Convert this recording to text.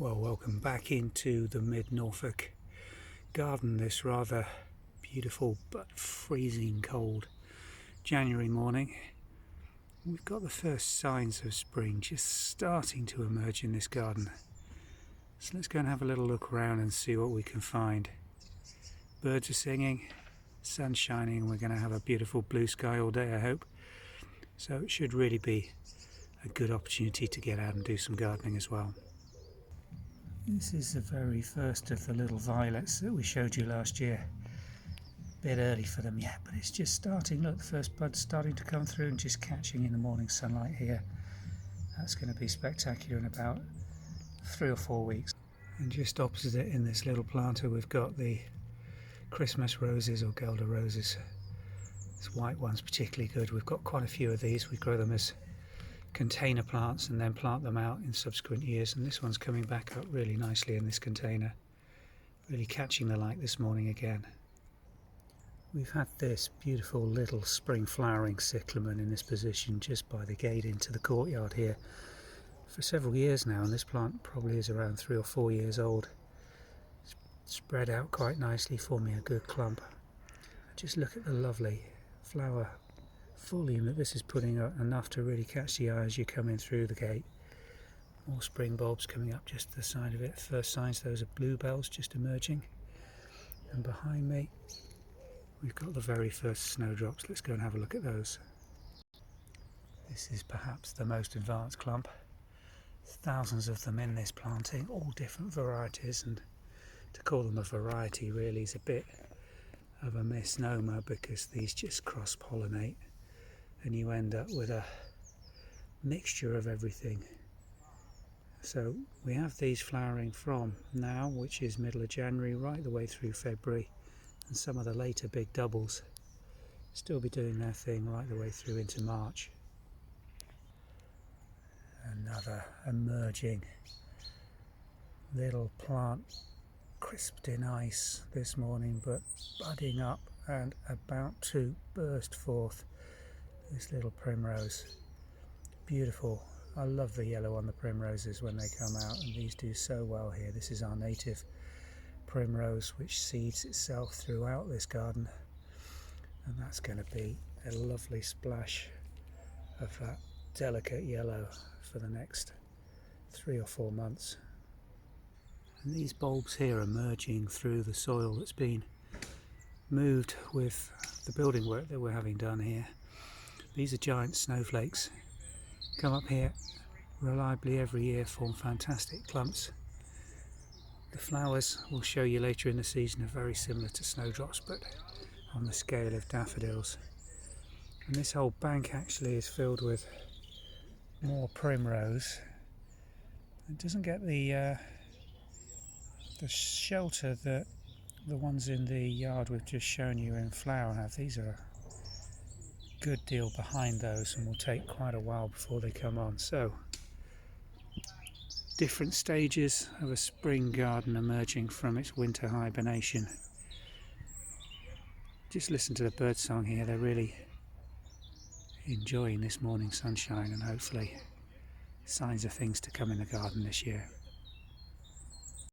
Well, welcome back into the mid-Norfolk garden this rather beautiful but freezing cold January morning. We've got the first signs of spring just starting to emerge in this garden. So let's go and have a little look around and see what we can find. Birds are singing, sun's shining, and we're going to have a beautiful blue sky all day, I hope. So it should really be a good opportunity to get out and do some gardening as well. This is the very first of the little violets that we showed you last year. A bit early for them yet, but it's just starting. Look, the first bud's starting to come through and just catching in the morning sunlight here. That's going to be spectacular in about 3 or 4 weeks. And just opposite it in this little planter we've got the Christmas roses or Gelder roses. This white one's particularly good. We've got quite a few of these. We grow them as container plants and then plant them out in subsequent years, and this one's coming back up really nicely in this container, really catching the light this morning again. We've had this beautiful little spring flowering cyclamen in this position just by the gate into the courtyard here for several years now, and this plant probably is around 3 or 4 years old. It's spread out quite nicely, forming a good clump. Just look at the lovely flower volume that this is putting up, enough to really catch the eye as you come in through the gate. More spring bulbs coming up just to the side of it. First signs, those are bluebells just emerging. And behind me we've got the very first snowdrops. Let's go and have a look at those. This is perhaps the most advanced clump. Thousands of them in this planting, all different varieties, and to call them a variety really is a bit of a misnomer because these just cross-pollinate and you end up with a mixture of everything. So we have these flowering from now, which is middle of January, right the way through February, and some of the later big doubles still be doing their thing right the way through into March. Another emerging little plant, crisped in ice this morning, but budding up and about to burst forth. This little primrose, beautiful. I love the yellow on the primroses when they come out, and these do so well here. This is our native primrose which seeds itself throughout this garden, and that's going to be a lovely splash of that delicate yellow for the next 3 or 4 months. And these bulbs here emerging through the soil that's been moved with the building work that we're having done here. These are giant snowflakes, come up here reliably every year, form fantastic clumps. The flowers, we'll show you later in the season, are very similar to snowdrops but on the scale of daffodils. And this whole bank actually is filled with more primrose. It doesn't get the shelter that the ones in the yard we've just shown you in flower have. These are a good deal behind those and will take quite a while before they come on. So different stages of a spring garden emerging from its winter hibernation. Just listen to the birdsong here. They're really enjoying this morning sunshine, and hopefully signs of things to come in the garden this year.